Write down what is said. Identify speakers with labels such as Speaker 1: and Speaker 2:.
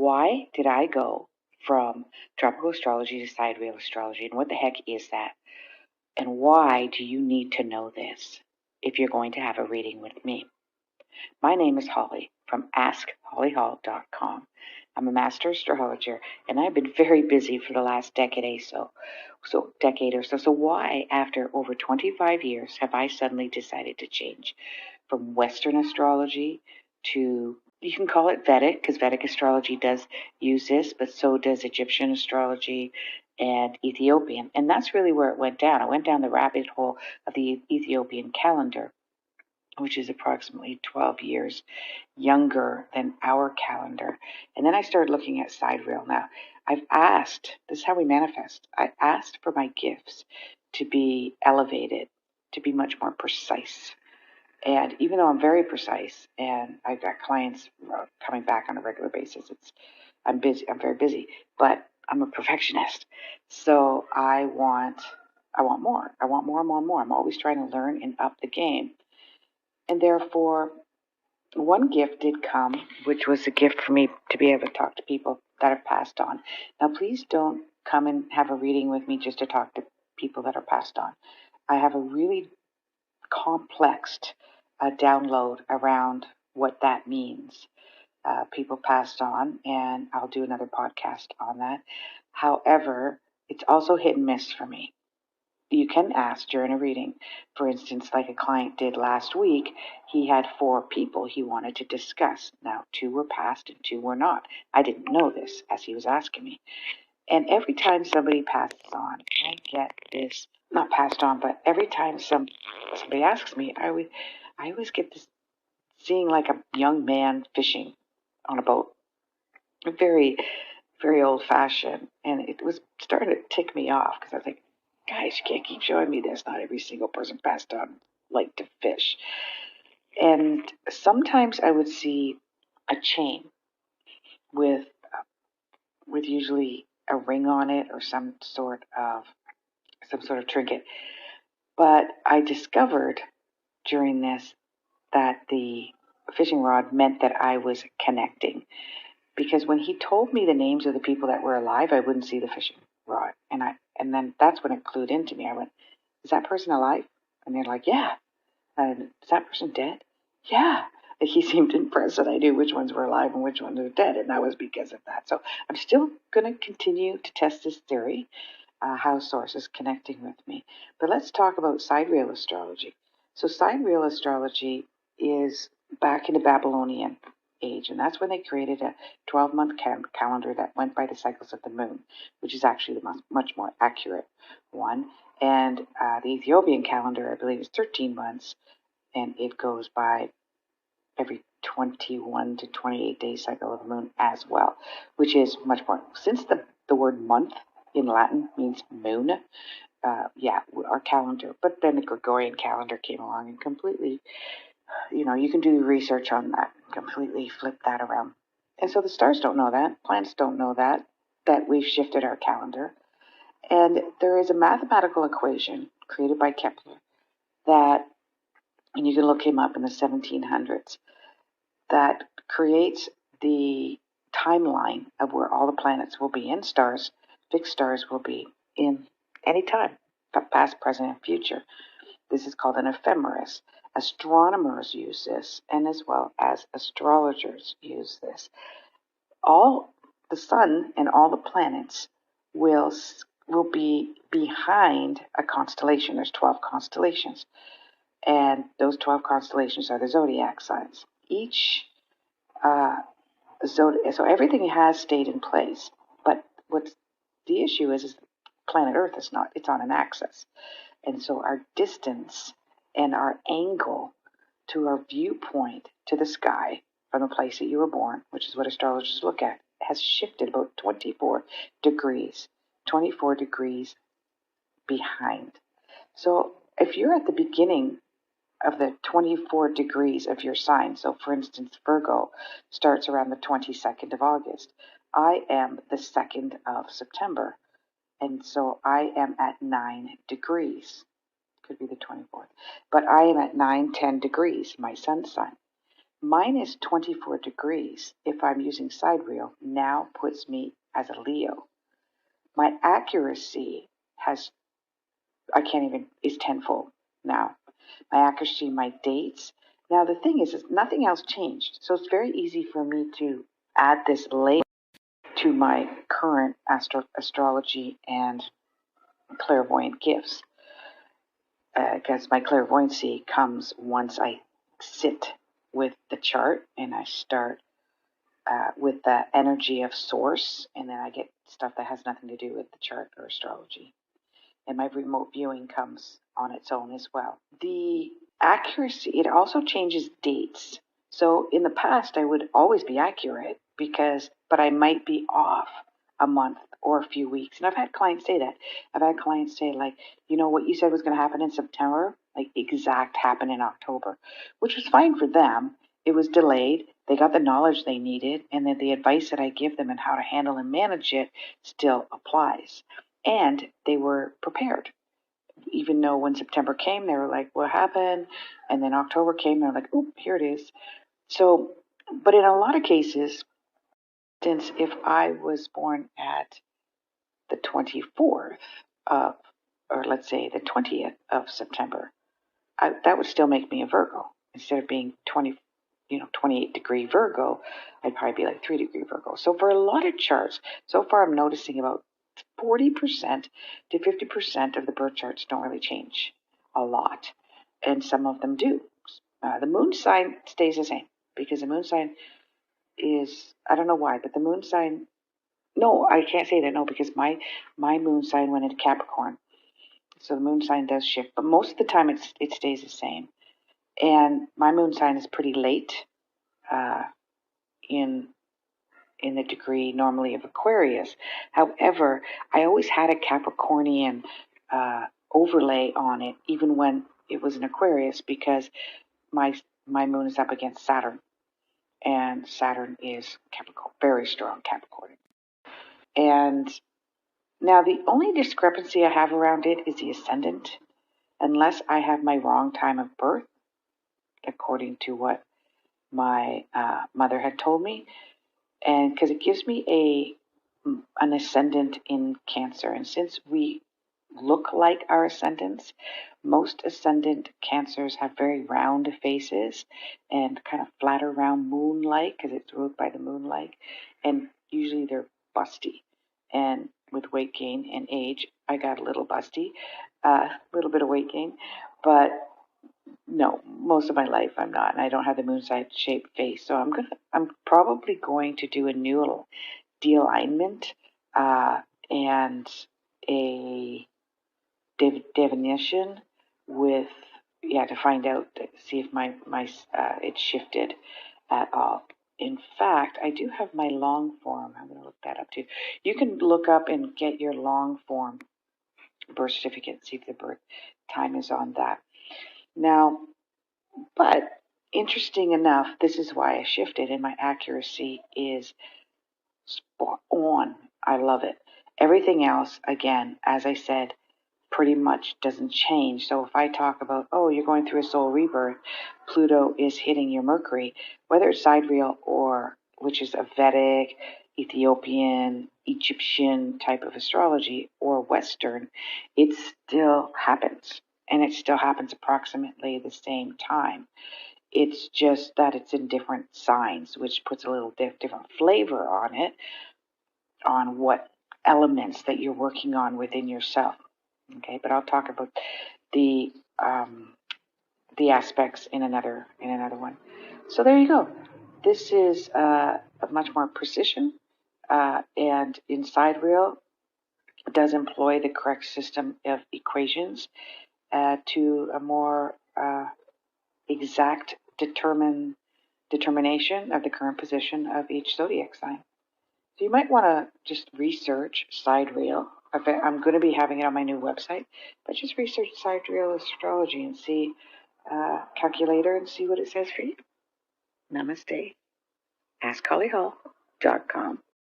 Speaker 1: Why did I go from tropical astrology to sidereal astrology, and what the heck is that? And why do you need to know this if you're going to have a reading with me? My name is Holly from askhollyhall.com. I'm a master astrologer, and I've been very busy for the last decade or so. So why, after over 25 years, have I suddenly decided to change from Western astrology to, you can call it Vedic, because Vedic astrology does use this, but so does Egyptian astrology and Ethiopian. And that's really where it went down. I went down the rabbit hole of the Ethiopian calendar, which is approximately 12 years younger than our calendar. And then I started looking at sidereal. Now, I've asked, this is how we manifest, I asked for my gifts to be elevated, to be much more precise. And even though I'm very precise and I've got clients coming back on a regular basis, I'm busy, I'm very busy, but I'm a perfectionist. So I want more. I want more and more and more. I'm always trying to learn and up the game. And therefore, one gift did come, which was a gift for me to be able to talk to people that have passed on. Now, please don't come and have a reading with me just to talk to people that are passed on. I have a really complex download around what that means. People passed on, and I'll do another podcast on that. However, it's also hit and miss for me. You can ask during a reading. For instance, like a client did last week, he had 4 people he wanted to discuss. Now, 2 were passed and 2 were not. I didn't know this as he was asking me. And every time somebody passes on, I get this, not passed on, but every time somebody asks me, I always get this seeing like a young man fishing on a boat. Very, very old fashioned. And it was starting to tick me off because I was like, guys, you can't keep showing me this. Not every single person passed on liked to fish. And sometimes I would see a chain with usually a ring on it or some sort of trinket. But I discovered during this that the fishing rod meant that I was connecting. Because when he told me the names of the people that were alive, I wouldn't see the fishing rod. And then that's when it clued into me. I went, is that person alive? And they're like, yeah. And is that person dead? Yeah. And he seemed impressed that I knew which ones were alive and which ones were dead. And that was because of that. So I'm still going to continue to test this theory, how source is connecting with me. But let's talk about sidereal astrology. So sidereal astrology is back in the Babylonian age, and that's when they created a 12-month calendar that went by the cycles of the moon, which is actually the much more accurate one. And the Ethiopian calendar, I believe, is 13 months, and it goes by every 21 to 28 day cycle of the moon as well, which is much more. Since the word month in Latin means moon, our calendar, but then the Gregorian calendar came along and completely, you can do research on that, completely flip that around. And so the stars don't know that, plants don't know that we've shifted our calendar. And there is a mathematical equation created by Kepler that, and you can look him up in the 1700s, that creates the timeline of where all the planets will be in stars, fixed stars will be in any time, past, present, and future. This is called an ephemeris. Astronomers use this, and as well as astrologers use this. All the sun and all the planets will be behind a constellation. There's 12 constellations, and those 12 constellations are the zodiac signs. Each so everything has stayed in place, but what's the issue is planet Earth is not. It's on an axis, and so our distance and our angle to our viewpoint to the sky from the place that you were born, which is what astrologers look at, has shifted about 24 degrees. 24 degrees behind. So if you're at the beginning of the 24 degrees of your sign, so for instance, Virgo starts around the 22nd of August. I am the 2nd of September, and so I am at 9 degrees. Could be the 24th, but I am at 9, 10 degrees, my sun sign. minus 24 degrees, if I'm using sidereal, now puts me as a Leo. My accuracy is tenfold now. My accuracy, my dates. Now, the thing is nothing else changed. So it's very easy for me to add this layer to my current astrology and clairvoyant gifts. Because my clairvoyancy comes once I sit with the chart and I start with the energy of source, and then I get stuff that has nothing to do with the chart or astrology. And my remote viewing comes on its own as well. The accuracy, it also changes dates. So in the past, I would always be accurate but I might be off a month or a few weeks. And I've had clients say that. I've had clients say, like, what you said was going to happen in September, like exact happened in October, which was fine for them. It was delayed. They got the knowledge they needed, and then the advice that I give them and how to handle and manage it still applies. And they were prepared. Even though when September came, they were like, what happened? And then October came, they're like, oh, here it is. So, but in a lot of cases, since if I was born at the 24th of, or let's say the 20th of September, that would still make me a Virgo. Instead of being 28 degree Virgo, I'd probably be like 3 degree Virgo. So for a lot of charts, so far I'm noticing about 40% to 50% of the birth charts don't really change a lot. And some of them do. The moon sign stays the same because the moon sign is, I don't know why, but the moon sign, no, I can't say that, no, because my moon sign went into Capricorn. So the moon sign does shift, but most of the time it stays the same. And my moon sign is pretty late in the degree normally of Aquarius. However, I always had a Capricornian overlay on it, even when it was an Aquarius, because my moon is up against Saturn, and Saturn is Capricorn, very strong Capricorn. And now the only discrepancy I have around it is the ascendant, unless I have my wrong time of birth, according to what my mother had told me, and because it gives me an ascendant in Cancer, and since we look like our ascendants, most ascendant Cancers have very round faces and kind of flatter, round moon-like, because it's ruled by the moonlight, and usually they're busty. And with weight gain and age, I got a little busty, a little bit of weight gain, but no, most of my life I'm not, and I don't have the moon sign shaped face. So I'm probably going to do a new de-alignment and a divination with, to find out, to see if my it shifted at all. In fact, I do have my long form. I'm going to look that up too. You can look up and get your long form birth certificate, see if the birth time is on that. Now, but interesting enough, this is why I shifted, and my accuracy is spot on. I love it. Everything else, again, as I said, pretty much doesn't change. So if I talk about, you're going through a soul rebirth, Pluto is hitting your Mercury, whether it's sidereal or, which is a Vedic, Ethiopian, Egyptian type of astrology, or Western, it still happens. And it still happens approximately the same time. It's just that it's in different signs, which puts a little different flavor on it, on what elements that you're working on within yourself. Okay, but I'll talk about the aspects in another one. So there you go. This is a much more precision, and in sidereal does employ the correct system of equations to a more exact determination of the current position of each zodiac sign. So you might want to just research sidereal. I'm going to be having it on my new website, but just research sidereal astrology and see calculator and see what it says for you. Namaste. askhollyhall.com.